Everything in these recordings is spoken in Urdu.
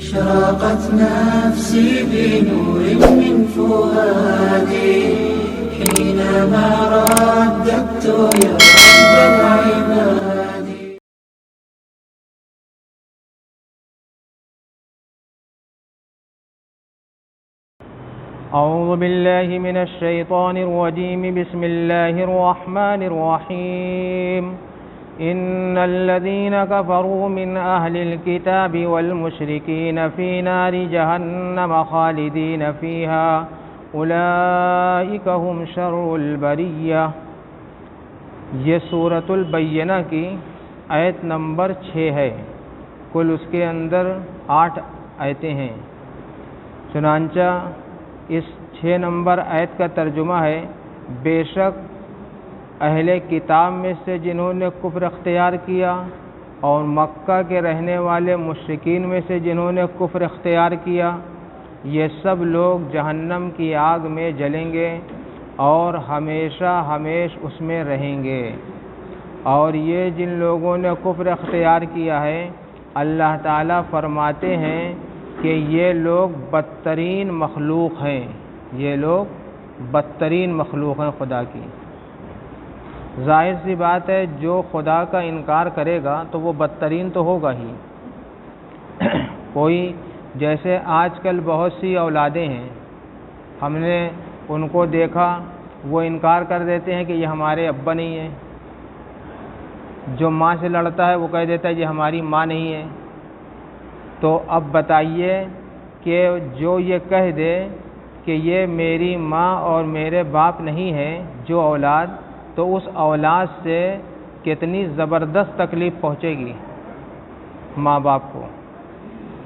أشرقت نفسي بنور من فؤادي حينما رددت يا رب العباد. أعوذ بالله من الشيطان الرجيم. بسم الله الرحمن الرحيم. إن الذين كفروا من أهل الكتاب والمشركين في نار جهنم خالدين فيها أولئك هم شر البریہ. یہ سورۃ البینہ کی آیت نمبر 6 ہے. کل اس کے اندر 8 آیتیں ہیں. چنانچہ اس 6 نمبر آیت کا ترجمہ ہے: بے شک اہل کتاب میں سے جنہوں نے کفر اختیار کیا اور مکہ کے رہنے والے مشرکین میں سے جنہوں نے کفر اختیار کیا، یہ سب لوگ جہنم کی آگ میں جلیں گے اور ہمیشہ ہمیش اس میں رہیں گے. اور یہ جن لوگوں نے کفر اختیار کیا ہے، اللہ تعالیٰ فرماتے ہیں کہ یہ لوگ بدترین مخلوق ہیں. یہ لوگ بدترین مخلوق ہیں خدا کی. ظاہر سی بات ہے، جو خدا کا انکار کرے گا تو وہ بدترین تو ہوگا ہی. کوئی جیسے آج کل بہت سی اولادیں ہیں، ہم نے ان کو دیکھا، وہ انکار کر دیتے ہیں کہ یہ ہمارے ابا نہیں ہیں. جو ماں سے لڑتا ہے وہ کہہ دیتا ہے یہ ہماری ماں نہیں ہے. تو اب بتائیے کہ جو یہ کہہ دے کہ یہ میری ماں اور میرے باپ نہیں ہے، جو اولاد، تو اس اولاد سے کتنی زبردست تکلیف پہنچے گی ماں باپ کو.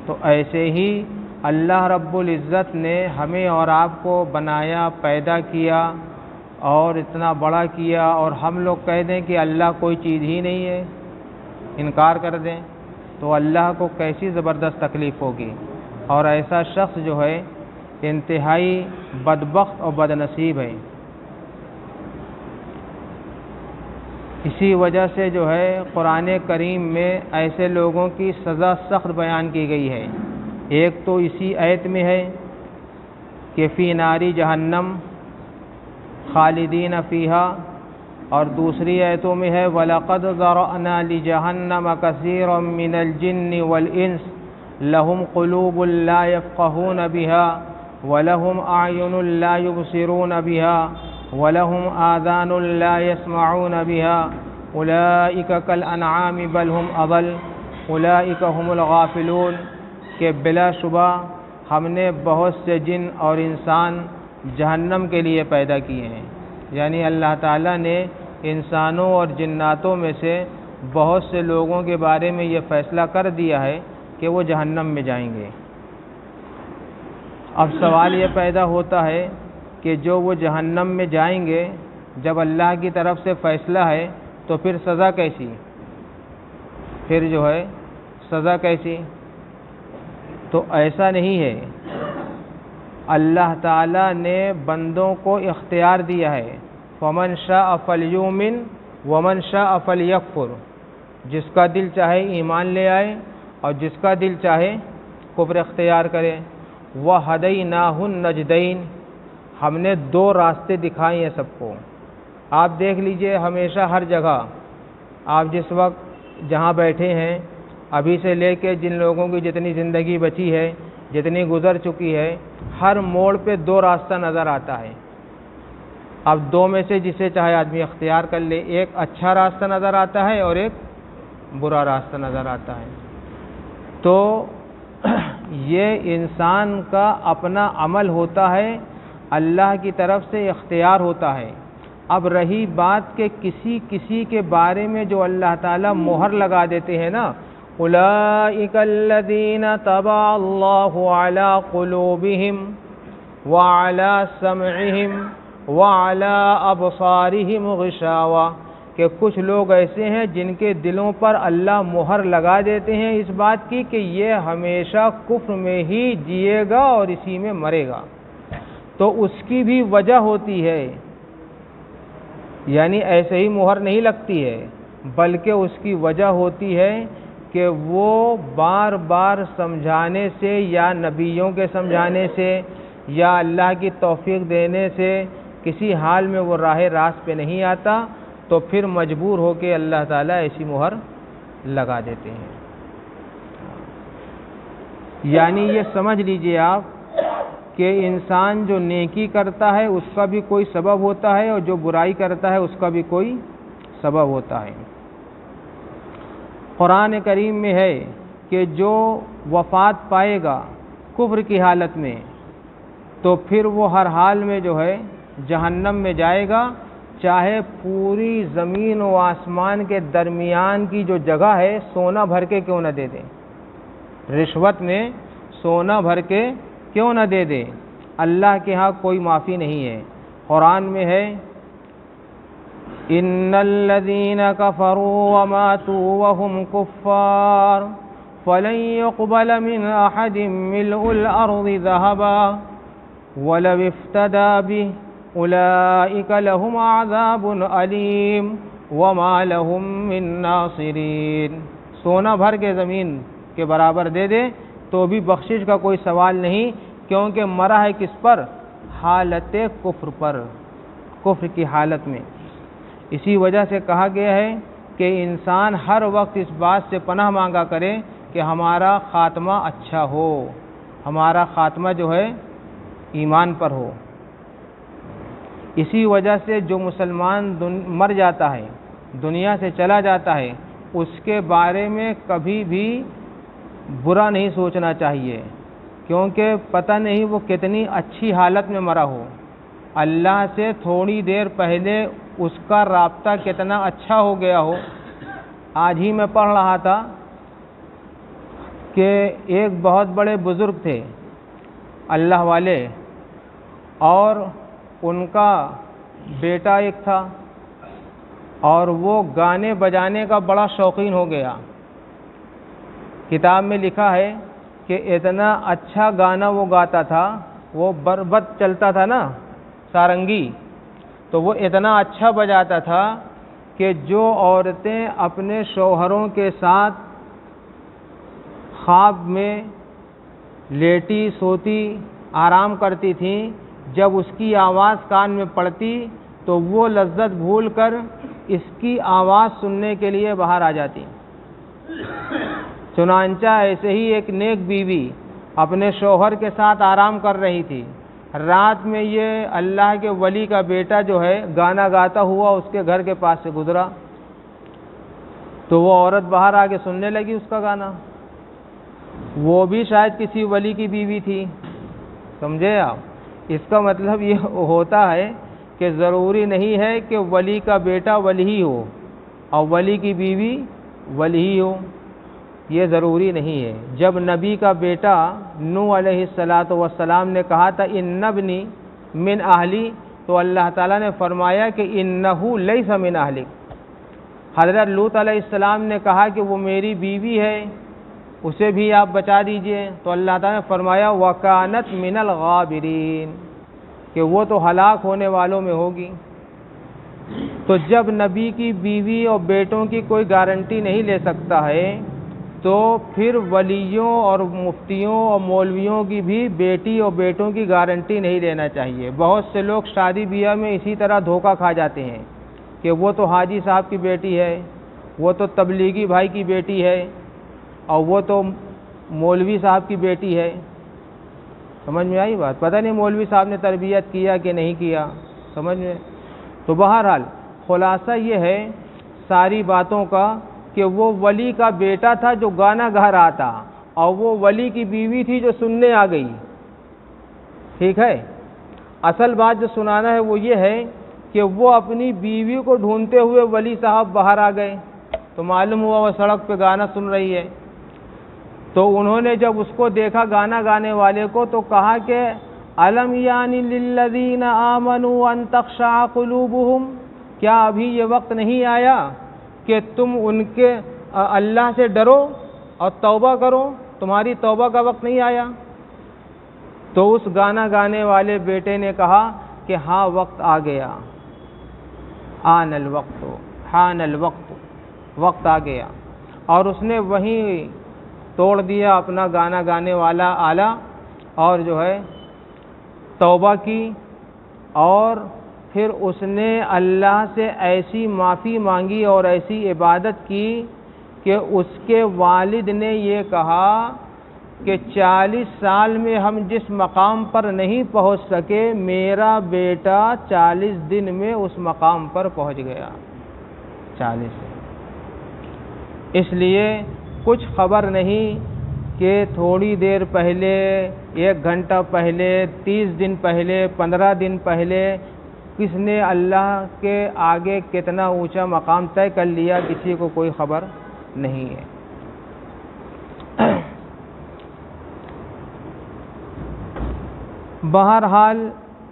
تو ایسے ہی اللہ رب العزت نے ہمیں اور آپ کو بنایا، پیدا کیا اور اتنا بڑا کیا، اور ہم لوگ کہہ دیں کہ اللہ کوئی چیز ہی نہیں ہے، انکار کر دیں، تو اللہ کو کیسی زبردست تکلیف ہوگی. اور ایسا شخص جو ہے انتہائی بدبخت اور بدنصیب ہے. اسی وجہ سے جو ہے قرآن کریم میں ایسے لوگوں کی سزا سخت بیان کی گئی ہے. ایک تو اسی آیت میں ہے کہ فی ناری جہنم خالدین فیہا، اور دوسری آیتوں میں ہے وَلَقَدْ ذَرَأْنَا لِجَهَنَّمَ كَثِيرًا مِنَ الْجِنِّ وَالْإِنسِ لَهُمْ قُلُوبٌ لَا يَفْقَهُونَ بِهَا وَلَهُمْ أَعْيُنٌ لَا يُبْصِرُونَ بِهَا وَلَهُمْ آذَانٌ لَا يَسْمَعُونَ بِهَا أُولَئِكَ كَالْأَنْعَامِ بَلْ هُمْ أَضَلُّ أُولَئِكَ هُمُ الْغَافِلُونَ. کہ بلا شبہ ہم نے بہت سے جن اور انسان جہنم کے لیے پیدا کیے ہیں. یعنی اللہ تعالیٰ نے انسانوں اور جناتوں میں سے بہت سے لوگوں کے بارے میں یہ فیصلہ کر دیا ہے کہ وہ جہنم میں جائیں گے. اب سوال یہ پیدا ہوتا ہے کہ جو وہ جہنم میں جائیں گے، جب اللہ کی طرف سے فیصلہ ہے تو پھر سزا کیسی؟ پھر جو ہے سزا کیسی؟ تو ایسا نہیں ہے. اللہ تعالیٰ نے بندوں کو اختیار دیا ہے، فَمَنْ شَاءَ فَلْيُؤْمِنْ وَمَنْ شَاءَ فَلْيَكْفُرْ. جس کا دل چاہے ایمان لے آئے اور جس کا دل چاہے کفر اختیار کرے. وَهَدَيْنَاهُ النَّجْدَيْنِ. ہم نے 2 راستے دکھائے ہیں سب کو. آپ دیکھ لیجئے، ہمیشہ ہر جگہ آپ جس وقت جہاں بیٹھے ہیں، ابھی سے لے کے جن لوگوں کی جتنی زندگی بچی ہے، جتنی گزر چکی ہے، ہر موڑ پہ 2 راستہ نظر آتا ہے. اب 2 میں سے جسے چاہے آدمی اختیار کر لے. ایک اچھا راستہ نظر آتا ہے اور ایک برا راستہ نظر آتا ہے. تو یہ انسان کا اپنا عمل ہوتا ہے، اللہ کی طرف سے اختیار ہوتا ہے. اب رہی بات کہ کسی کے بارے میں جو اللہ تعالیٰ مہر لگا دیتے ہیں نا، اولئک الذین طبع اللہ علی قلوبہم وعلی سمعہم وعلی ابصارہم غشاوہ، کہ کچھ لوگ ایسے ہیں جن کے دلوں پر اللہ مہر لگا دیتے ہیں اس بات کی کہ یہ ہمیشہ کفر میں ہی جیے گا اور اسی میں مرے گا. تو اس کی بھی وجہ ہوتی ہے، یعنی ایسے ہی مہر نہیں لگتی ہے، بلکہ اس کی وجہ ہوتی ہے کہ وہ بار بار سمجھانے سے یا نبیوں کے سمجھانے سے یا اللہ کی توفیق دینے سے کسی حال میں وہ راہ راست پہ نہیں آتا، تو پھر مجبور ہو کے اللہ تعالیٰ ایسی مہر لگا دیتے ہیں۔ یعنی یہ سمجھ لیجئے آپ کہ انسان جو نیکی کرتا ہے اس کا بھی کوئی سبب ہوتا ہے، اور جو برائی کرتا ہے اس کا بھی کوئی سبب ہوتا ہے۔ قرآن کریم میں ہے کہ جو وفات پائے گا کفر کی حالت میں تو پھر وہ ہر حال میں جو ہے جہنم میں جائے گا، چاہے پوری زمین و آسمان کے درمیان کی جو جگہ ہے سونا بھر کے کیوں نہ دے دے، رشوت میں سونا بھر کے کیوں نہ دے دے، اللہ کے ہاں کوئی معافی نہیں ہے۔ قرآن میں ہے ان الذين كفروا وماتوا وهم كفار فلن يقبل من احد ملء الارض ذهبا ولو افتدى به اولئك لهم عذاب الیم وما لهم من ناصرین۔ سونا بھر کے زمین کے برابر دے دے تو بھی بخشش کا کوئی سوال نہیں، کیونکہ مرا ہے کس پر؟ حالت کفر پر، کفر کی حالت میں۔ اسی وجہ سے کہا گیا ہے کہ انسان ہر وقت اس بات سے پناہ مانگا کرے کہ ہمارا خاتمہ اچھا ہو، ہمارا خاتمہ جو ہے ایمان پر ہو۔ اسی وجہ سے جو مسلمان مر جاتا ہے، دنیا سے چلا جاتا ہے، اس کے بارے میں کبھی بھی برا نہیں سوچنا چاہیے، کیونکہ پتہ نہیں وہ کتنی اچھی حالت میں مرا ہو، اللہ سے تھوڑی دیر پہلے اس کا رابطہ کتنا اچھا ہو گیا ہو۔ آج ہی میں پڑھ رہا تھا کہ ایک بہت بڑے بزرگ تھے اللہ والے، اور ان کا بیٹا ایک تھا، اور وہ گانے بجانے کا بڑا شوقین ہو گیا۔ کتاب میں لکھا ہے کہ اتنا اچھا گانا وہ گاتا تھا، وہ بربت چلتا تھا نا سارنگی، تو وہ اتنا اچھا بجاتا تھا کہ جو عورتیں اپنے شوہروں کے ساتھ خواب میں لیٹی سوتی آرام کرتی تھیں، جب اس کی آواز کان میں پڑتی تو وہ لذت بھول کر اس کی آواز سننے کے لیے باہر آ جاتی۔ چنانچہ ایسے ہی ایک نیک بیوی اپنے شوہر کے ساتھ آرام کر رہی تھی، رات میں یہ اللہ کے ولی کا بیٹا جو ہے گانا گاتا ہوا اس کے گھر کے پاس سے گزرا، تو وہ عورت باہر آ کے سننے لگی اس کا گانا۔ وہ بھی شاید کسی ولی کی بیوی تھی، سمجھے آپ؟ اس کا مطلب یہ ہوتا ہے کہ ضروری نہیں ہے کہ ولی کا بیٹا ولی ہی ہو اور ولی کی بیوی ولی ہی ہو، یہ ضروری نہیں ہے۔ جب نبی کا بیٹا نوح علیہ السلام نے کہا تھا ان ابنی من اہلی، تو اللہ تعالیٰ نے فرمایا کہ انہ لیس من اہلک۔ حضرت لوط علیہ السلام نے کہا کہ وہ میری بیوی ہے، اسے بھی آپ بچا دیجئے، تو اللہ تعالیٰ نے فرمایا وَكَانَتْ مِنَ الْغَابِرِينَ، کہ وہ تو ہلاک ہونے والوں میں ہوگی۔ تو جب نبی کی بیوی اور بیٹوں کی کوئی گارنٹی نہیں لے سکتا ہے، تو پھر ولیوں اور مفتیوں اور مولویوں کی بھی بیٹی اور بیٹوں کی گارنٹی نہیں لینا چاہیے۔ بہت سے لوگ شادی بیاہ میں اسی طرح دھوکہ کھا جاتے ہیں کہ وہ تو حاجی صاحب کی بیٹی ہے، وہ تو تبلیغی بھائی کی بیٹی ہے، اور وہ تو مولوی صاحب کی بیٹی ہے۔ سمجھ میں آئی بات؟ پتہ نہیں مولوی صاحب نے تربیت کیا کہ نہیں کیا، سمجھ میں؟ تو بہرحال خلاصہ یہ ہے ساری باتوں کا کہ وہ ولی کا بیٹا تھا جو گانا گا رہا تھا، اور وہ ولی کی بیوی تھی جو سننے آ گئی۔ ٹھیک ہے، اصل بات جو سنانا ہے وہ یہ ہے کہ وہ اپنی بیوی کو ڈھونڈتے ہوئے ولی صاحب باہر آ گئے، تو معلوم ہوا وہ سڑک پہ گانا سن رہی ہے۔ تو انہوں نے جب اس کو دیکھا گانا گانے والے کو، تو کہا کہ الم یعنی للذین آمنوا ان تخشع قلوبہم، کیا ابھی یہ وقت نہیں آیا کہ تم ان کے اللہ سے ڈرو اور توبہ کرو؟ تمہاری توبہ کا وقت نہیں آیا؟ تو اس گانا گانے والے بیٹے نے کہا کہ ہاں وقت آ گیا، آن الوقت، حان الوقت، وقت آ گیا۔ اور اس نے وہیں توڑ دیا اپنا گانا گانے والا آلہ اور جو ہے توبہ کی، اور پھر اس نے اللہ سے ایسی معافی مانگی اور ایسی عبادت کی کہ اس کے والد نے یہ کہا کہ 40 سال میں ہم جس مقام پر نہیں پہنچ سکے، میرا بیٹا 40 دن میں اس مقام پر پہنچ گیا۔ 40۔ اس لیے کچھ خبر نہیں کہ تھوڑی دیر پہلے، 1 گھنٹہ پہلے، 30 دن پہلے، 15 دن پہلے کس نے اللہ کے آگے کتنا اونچا مقام طے کر لیا، کسی کو کوئی خبر نہیں ہے۔ بہرحال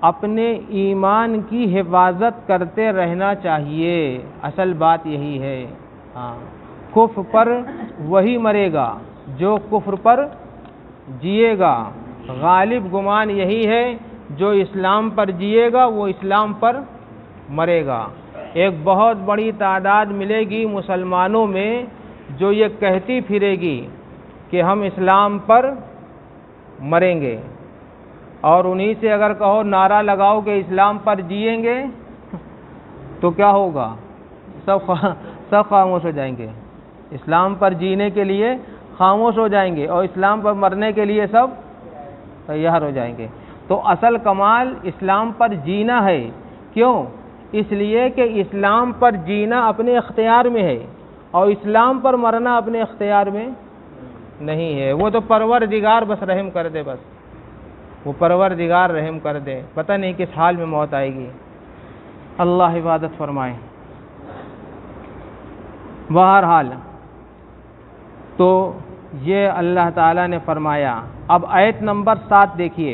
اپنے ایمان کی حفاظت کرتے رہنا چاہیے، اصل بات یہی ہے۔ کفر پر وہی مرے گا جو کفر پر جیے گا، غالب گمان یہی ہے جو اسلام پر جیے گا وہ اسلام پر مرے گا۔ ایک بہت بڑی تعداد ملے گی مسلمانوں میں جو یہ کہتی پھرے گی کہ ہم اسلام پر مریں گے، اور انہی سے اگر کہو نعرہ لگاؤ کہ اسلام پر جیئیں گے تو کیا ہوگا؟ سب خاموش ہو جائیں گے۔ اسلام پر جینے کے لیے خاموش ہو جائیں گے اور اسلام پر مرنے کے لیے سب تیار ہو جائیں گے۔ تو اصل کمال اسلام پر جینا ہے۔ کیوں؟ اس لیے کہ اسلام پر جینا اپنے اختیار میں ہے اور اسلام پر مرنا اپنے اختیار میں نہیں ہے۔ وہ تو پروردگار بس رحم کر دے، بس وہ پروردگار رحم کر دے، پتہ نہیں کس حال میں موت آئے گی۔ اللہ حفاظت فرمائے۔ بہرحال تو یہ اللہ تعالیٰ نے فرمایا۔ اب آیت نمبر 7 دیکھیے،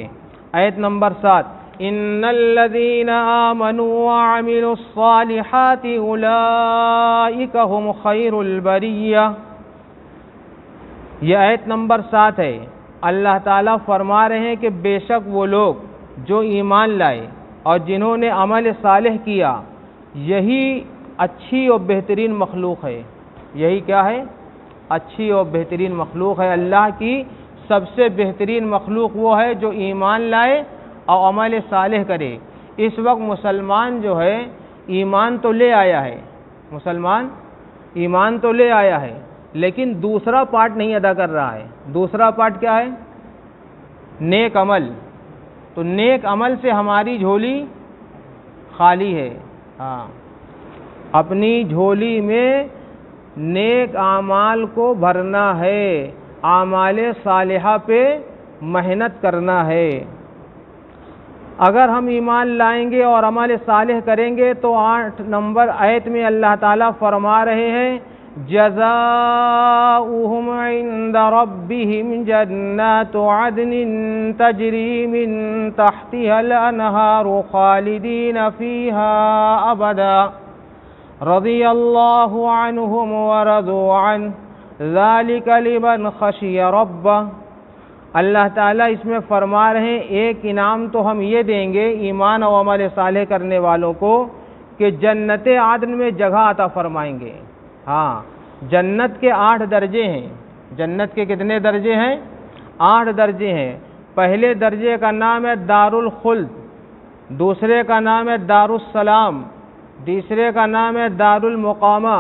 آیت نمبر 7، ان الذین آمنوا وعملوا الصالحات اولئک هم خیر البریہ۔ یہ آیت نمبر 7 ہے۔ اللہ تعالیٰ فرما رہے ہیں کہ بے شک وہ لوگ جو ایمان لائے اور جنہوں نے عمل صالح کیا، یہی اچھی اور بہترین مخلوق ہے۔ یہی کیا ہے؟ اچھی اور بہترین مخلوق ہے۔ اللہ کی سب سے بہترین مخلوق وہ ہے جو ایمان لائے اور عمل صالح کرے۔ اس وقت مسلمان جو ہے ایمان تو لے آیا ہے، مسلمان ایمان تو لے آیا ہے، لیکن دوسرا پارٹ نہیں ادا کر رہا ہے۔ دوسرا پارٹ کیا ہے؟ نیک عمل۔ تو نیک عمل سے ہماری جھولی خالی ہے۔ اپنی جھولی میں نیک اعمال کو بھرنا ہے، اعمال صالحہ پہ محنت کرنا ہے۔ اگر ہم ایمان لائیں گے اور عمل صالح کریں گے تو 8 نمبر آیت میں اللہ تعالیٰ فرما رہے ہیں جزاؤہم عند ربہم جنات عدن تجری من تحتها الانہار خالدین فیہا ابدا رضی اللہ عنہم ورضوا عنہ ذالک لمن خشی ربہ۔ اللہ تعالیٰ اس میں فرما رہے ہیں ایک انعام تو ہم یہ دیں گے ایمان و عمل صالح کرنے والوں کو کہ جنت عدن میں جگہ عطا فرمائیں گے۔ جنت کے 8 درجے ہیں۔ جنت کے کتنے درجے ہیں؟ 8 درجے ہیں۔ پہلے درجے کا نام ہے دار الخلد، دوسرے کا نام ہے دار السلام، تیسرے کا نام ہے دار المقامہ،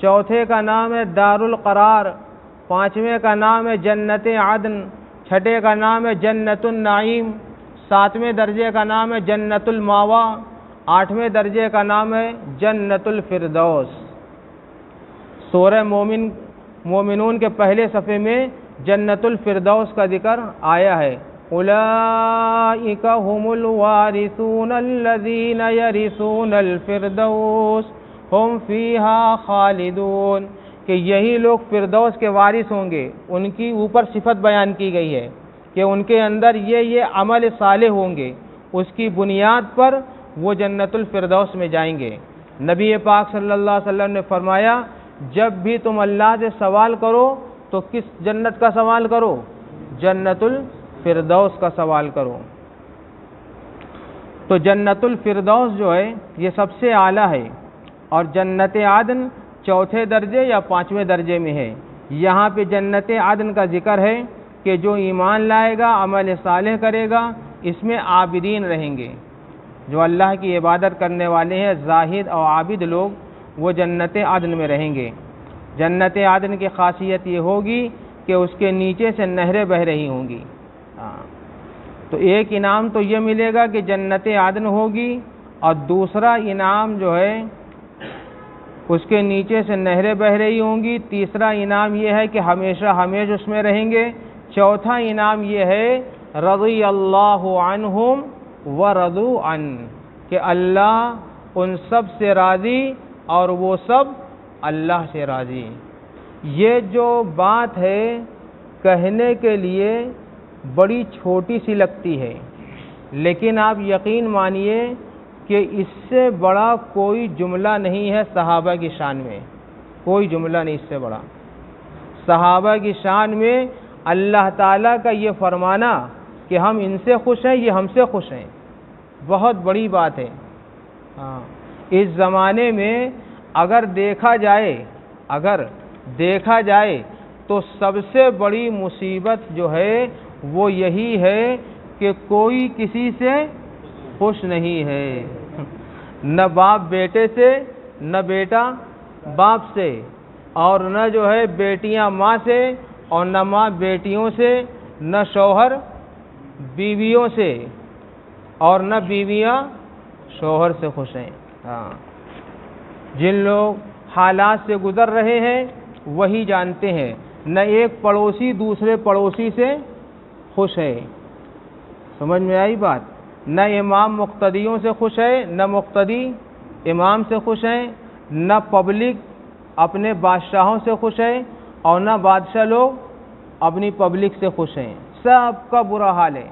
چوتھے کا نام ہے دار القرار، پانچویں کا نام ہے جنت عدن، چھٹے کا نام ہے جنت النعیم، ساتویں درجے کا نام ہے جنت الماوا، آٹھویں درجے کا نام ہے جنت الفردوس۔ سورہ مومنون کے پہلے صفحے میں جنت الفردوس کا ذکر آیا ہے۔ اولئک هم الوارثون الذین یرثون الفردوس ہم فیہا خالدون، کہ یہی لوگ فردوس کے وارث ہوں گے۔ ان کی اوپر صفت بیان کی گئی ہے کہ ان کے اندر یہ عمل صالح ہوں گے، اس کی بنیاد پر وہ جنت الفردوس میں جائیں گے۔ نبی پاک صلی اللہ علیہ وسلم نے فرمایا جب بھی تم اللہ سے سوال کرو تو کس جنت کا سوال کرو؟ جنت الفردوس کا سوال کرو۔ تو جنت الفردوس جو ہے یہ سب سے اعلیٰ ہے، اور جنت عدن چوتھے درجے یا پانچویں درجے میں ہے۔ یہاں پہ جنت عدن کا ذکر ہے کہ جو ایمان لائے گا، عمل صالح کرے گا، اس میں عابدین رہیں گے۔ جو اللہ کی عبادت کرنے والے ہیں، زاہد اور عابد لوگ، وہ جنت عدن میں رہیں گے۔ جنت عدن کی خاصیت یہ ہوگی کہ اس کے نیچے سے نہریں بہہ رہی ہوں گی۔ تو ایک انعام تو یہ ملے گا کہ جنت عدن ہوگی، اور دوسرا انعام جو ہے اس کے نیچے سے نہریں بہہ رہی ہوں گی۔ تیسرا انعام یہ ہے کہ ہمیشہ ہمیشہ اس میں رہیں گے۔ چوتھا انعام یہ ہے رضی اللہ عنہم ورضوا عنہ، کہ اللہ ان سب سے راضی اور وہ سب اللہ سے راضی۔ یہ جو بات ہے کہنے کے لیے بڑی چھوٹی سی لگتی ہے، لیکن آپ یقین مانیے کہ اس سے بڑا کوئی جملہ نہیں ہے صحابہ کی شان میں، کوئی جملہ نہیں اس سے بڑا۔ صحابہ کی شان میں اللہ تعالیٰ کا یہ فرمانا کہ ہم ان سے خوش ہیں، یہ ہم سے خوش ہیں، بہت بڑی بات ہے۔ اس زمانے میں اگر دیکھا جائے تو سب سے بڑی مصیبت جو ہے وہ یہی ہے کہ کوئی کسی سے خوش نہیں ہے، نہ باپ بیٹے سے، نہ بیٹا باپ سے، اور نہ جو ہے بیٹیاں ماں سے، اور نہ ماں بیٹیوں سے، نہ شوہر بیویوں سے، اور نہ بیویاں شوہر سے خوش ہیں۔ جن لوگ حالات سے گزر رہے ہیں وہی جانتے ہیں، نہ ایک پڑوسی دوسرے پڑوسی سے خوش ہے۔ سمجھ میں آئی بات؟ نہ امام مقتدیوں سے خوش ہے، نہ مقتدی امام سے خوش ہیں، نہ پبلک اپنے بادشاہوں سے خوش ہے، اور نہ بادشاہ لوگ اپنی پبلک سے خوش ہیں۔ سب کا برا حال ہے،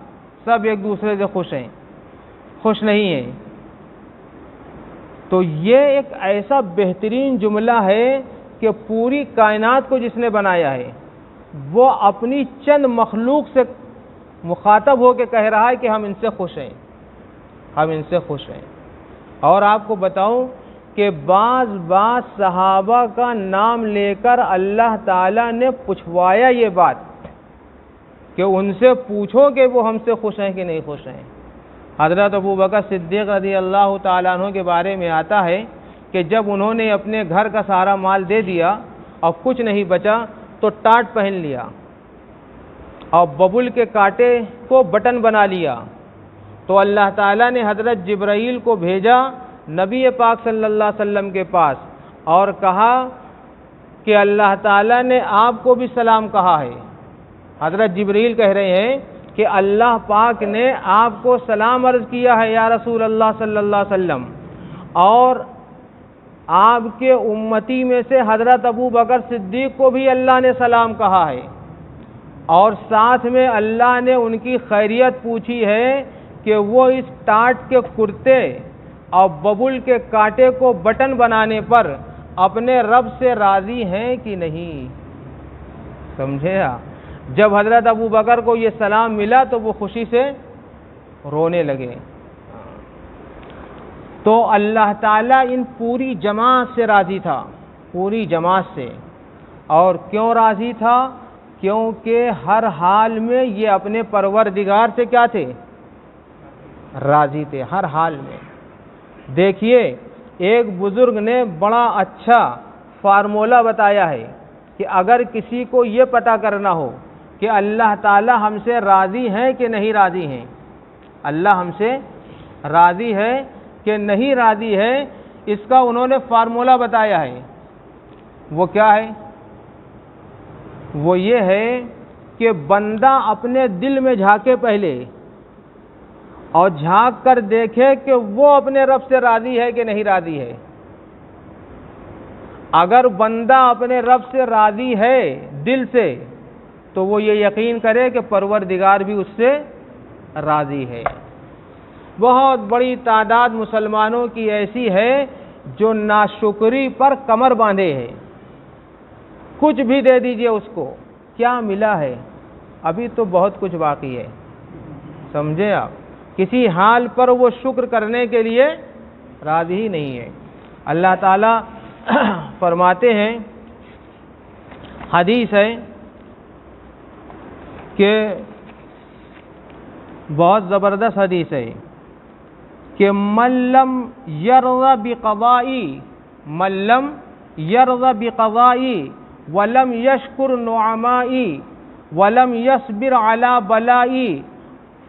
سب ایک دوسرے سے خوش نہیں ہیں۔ تو یہ ایک ایسا بہترین جملہ ہے کہ پوری کائنات کو جس نے بنایا ہے وہ اپنی چند مخلوق سے مخاطب ہو کے کہہ رہا ہے کہ ہم ان سے خوش ہیں، ہم ان سے خوش ہیں۔ اور آپ کو بتاؤں کہ بعض صحابہ کا نام لے کر اللہ تعالیٰ نے پوچھوایا یہ بات کہ ان سے پوچھو کہ وہ ہم سے خوش ہیں کہ نہیں خوش ہیں۔ حضرت ابوبکر صدیق رضی اللہ تعالیٰ عنہ کے بارے میں آتا ہے کہ جب انہوں نے اپنے گھر کا سارا مال دے دیا اور کچھ نہیں بچا تو ٹاٹ پہن لیا اور ببول کے کانٹے کو بٹن بنا لیا، تو اللہ تعالیٰ نے حضرت جبرائیل کو بھیجا نبی پاک صلی اللہ علیہ وسلم کے پاس اور کہا کہ اللہ تعالیٰ نے آپ کو بھی سلام کہا ہے۔ حضرت جبرائیل کہہ رہے ہیں کہ اللہ پاک نے آپ کو سلام عرض کیا ہے یا رسول اللہ صلی اللہ علیہ وسلم، اور آپ کے امتی میں سے حضرت ابوبکر صدیق کو بھی اللہ نے سلام کہا ہے، اور ساتھ میں اللہ نے ان کی خیریت پوچھی ہے کہ وہ اس ٹاٹ کے کرتے اور ببول کے کانٹے کو بٹن بنانے پر اپنے رب سے راضی ہیں کہ نہیں۔ سمجھے آپ؟ جب حضرت ابوبکر کو یہ سلام ملا تو وہ خوشی سے رونے لگے۔ تو اللہ تعالیٰ ان پوری جماعت سے راضی تھا، پوری جماعت سے۔ اور کیوں راضی تھا؟ کیونکہ ہر حال میں یہ اپنے پروردگار سے کیا تھے؟ راضی تھے ہر حال میں۔ دیکھیے ایک بزرگ نے بڑا اچھا فارمولہ بتایا ہے کہ اگر کسی کو یہ پتہ کرنا ہو کہ اللہ تعالی ہم سے راضی ہیں کہ نہیں راضی ہیں، اللہ ہم سے راضی ہے کہ نہیں راضی ہے، اس کا انہوں نے فارمولہ بتایا ہے۔ وہ کیا ہے؟ وہ یہ ہے کہ بندہ اپنے دل میں جھانکے پہلے اور جھانک کر دیکھے کہ وہ اپنے رب سے راضی ہے کہ نہیں راضی ہے۔ اگر بندہ اپنے رب سے راضی ہے دل سے تو وہ یہ یقین کرے کہ پروردگار بھی اس سے راضی ہے۔ بہت بڑی تعداد مسلمانوں کی ایسی ہے جو ناشکری پر کمر باندھے ہے، کچھ بھی دے دیجئے اس کو، کیا ملا ہے؟ ابھی تو بہت کچھ باقی ہے، سمجھے آپ؟ کسی حال پر وہ شکر کرنے کے لیے راضی ہی نہیں ہے۔ اللہ تعالیٰ فرماتے ہیں، حدیث ہے کہ بہت زبردست حدیث ہے کہ من لم یرض بقضائی ولم یشکر نعمائی ولم یصبر علی بلائی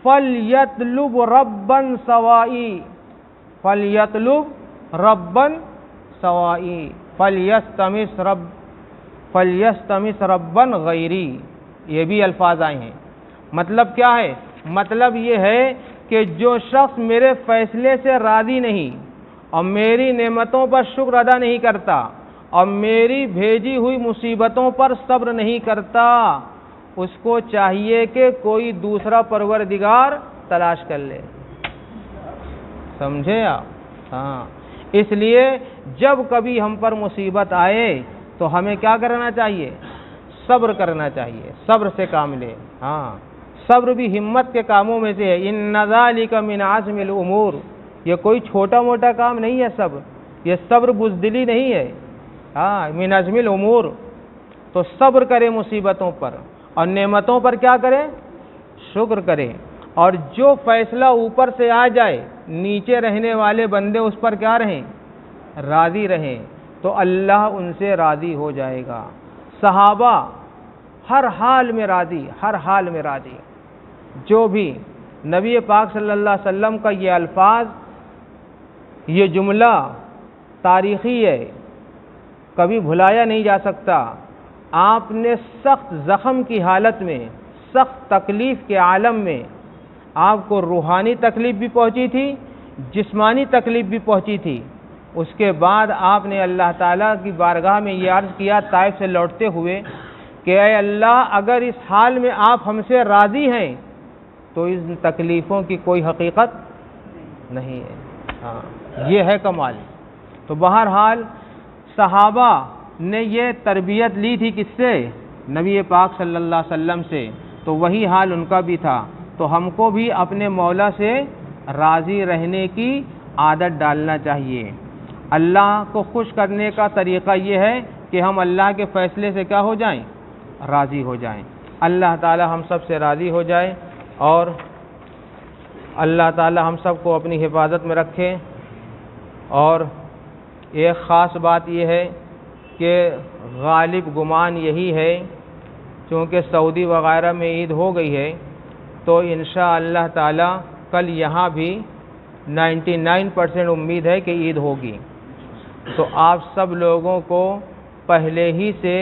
فلیطلب ربا سوائی فلیستمس ربا غیری. یہ بھی الفاظ آئے ہیں. مطلب کیا ہے؟ مطلب یہ ہے کہ جو شخص میرے فیصلے سے راضی نہیں اور میری نعمتوں پر شکر ادا نہیں کرتا اور میری بھیجی ہوئی مصیبتوں پر صبر نہیں کرتا، اس کو چاہیے کہ کوئی دوسرا پروردگار تلاش کر لے. سمجھے آپ؟ ہاں. اس لیے جب کبھی ہم پر مصیبت آئے تو ہمیں کیا کرنا چاہیے؟ صبر کرنا چاہیے. صبر سے کام لے. ہاں، صبر بھی ہمت کے کاموں میں سے ہے. ان ذالک من عزم الامور. یہ کوئی چھوٹا موٹا کام نہیں ہے صبر. یہ صبر بزدلی نہیں ہے. ہاں، من عزم الامور. تو صبر کرے مصیبتوں پر اور نعمتوں پر کیا کرے؟ شکر کرے. اور جو فیصلہ اوپر سے آ جائے نیچے رہنے والے بندے اس پر کیا رہیں؟ راضی رہیں. تو اللہ ان سے راضی ہو جائے گا. صحابہ ہر حال میں راضی، ہر حال میں راضی. جو بھی نبی پاک صلی اللہ علیہ وسلم کا یہ الفاظ، یہ جملہ تاریخی ہے، کبھی بھلایا نہیں جا سکتا. آپ نے سخت زخم کی حالت میں، سخت تکلیف کے عالم میں، آپ کو روحانی تکلیف بھی پہنچی تھی، جسمانی تکلیف بھی پہنچی تھی. اس کے بعد آپ نے اللہ تعالیٰ کی بارگاہ میں یہ عرض کیا طائف سے لوٹتے ہوئے کہ اے اللہ، اگر اس حال میں آپ ہم سے راضی ہیں تو ان تکلیفوں کی کوئی حقیقت نہیں ہے. ہاں، یہ ہے کمال. تو بہرحال صحابہ نے یہ تربیت لی تھی کس سے؟ نبی پاک صلی اللہ علیہ وسلم سے. تو وہی حال ان کا بھی تھا. تو ہم کو بھی اپنے مولا سے راضی رہنے کی عادت ڈالنا چاہیے. اللہ کو خوش کرنے کا طریقہ یہ ہے کہ ہم اللہ کے فیصلے سے کیا ہو جائیں؟ راضی ہو جائیں. اللہ تعالی ہم سب سے راضی ہو جائے اور اللہ تعالی ہم سب کو اپنی حفاظت میں رکھے. اور ایک خاص بات یہ ہے کہ غالب گمان یہی ہے، چونکہ سعودی وغیرہ میں عید ہو گئی ہے تو انشاءاللہ تعالی کل یہاں بھی 99% امید ہے کہ عید ہوگی. تو آپ سب لوگوں کو پہلے ہی سے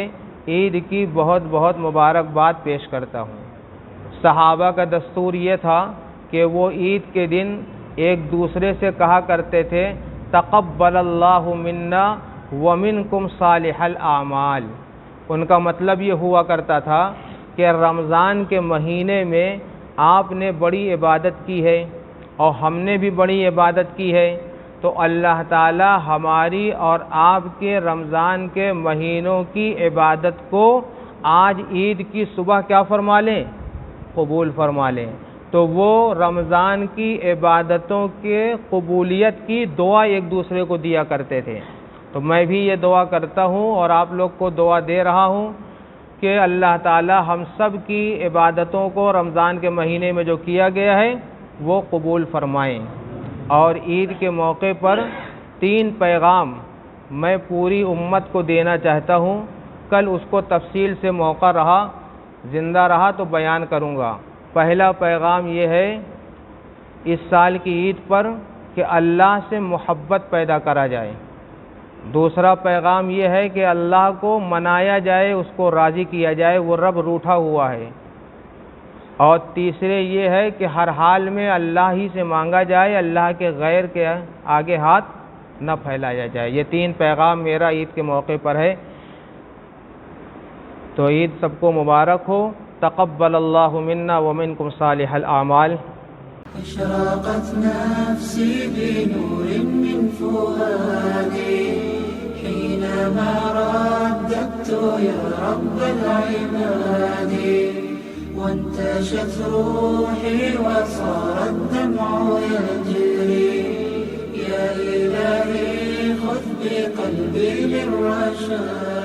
عید کی بہت بہت مبارکباد پیش کرتا ہوں. صحابہ کا دستور یہ تھا کہ وہ عید کے دن ایک دوسرے سے کہا کرتے تھے تقبل اللہ منا ومنکم صالح الاعمال. ان کا مطلب یہ ہوا کرتا تھا کہ رمضان کے مہینے میں آپ نے بڑی عبادت کی ہے اور ہم نے بھی بڑی عبادت کی ہے، تو اللہ تعالی ہماری اور آپ کے رمضان کے مہینوں کی عبادت کو آج عید کی صبح کیا فرما لیں؟ قبول فرما لیں. تو وہ رمضان کی عبادتوں کے قبولیت کی دعا ایک دوسرے کو دیا کرتے تھے. تو میں بھی یہ دعا کرتا ہوں اور آپ لوگ کو دعا دے رہا ہوں کہ اللہ تعالی ہم سب کی عبادتوں کو رمضان کے مہینے میں جو کیا گیا ہے وہ قبول فرمائیں. اور عید کے موقع پر 3 پیغام میں پوری امت کو دینا چاہتا ہوں. کل اس کو تفصیل سے موقع رہا، زندہ رہا تو بیان کروں گا. پہلا پیغام یہ ہے اس سال کی عید پر کہ اللہ سے محبت پیدا کرا جائے. دوسرا پیغام یہ ہے کہ اللہ کو منایا جائے، اس کو راضی کیا جائے، وہ رب روٹھا ہوا ہے. اور تیسرے یہ ہے کہ ہر حال میں اللہ ہی سے مانگا جائے، اللہ کے غیر کے آگے ہاتھ نہ پھیلایا جائے. یہ 3 پیغام میرا عید کے موقع پر ہے. تو عید سب کو مبارک ہو. تقبل اللہ منا ومنکم صالح الاعمال. اشرقت نفسي بنور من فؤادي حينما رددت يا رب العباد وانتشت روحي وصار الدمع يجري يا إلهي خذ في قلبي للرشاد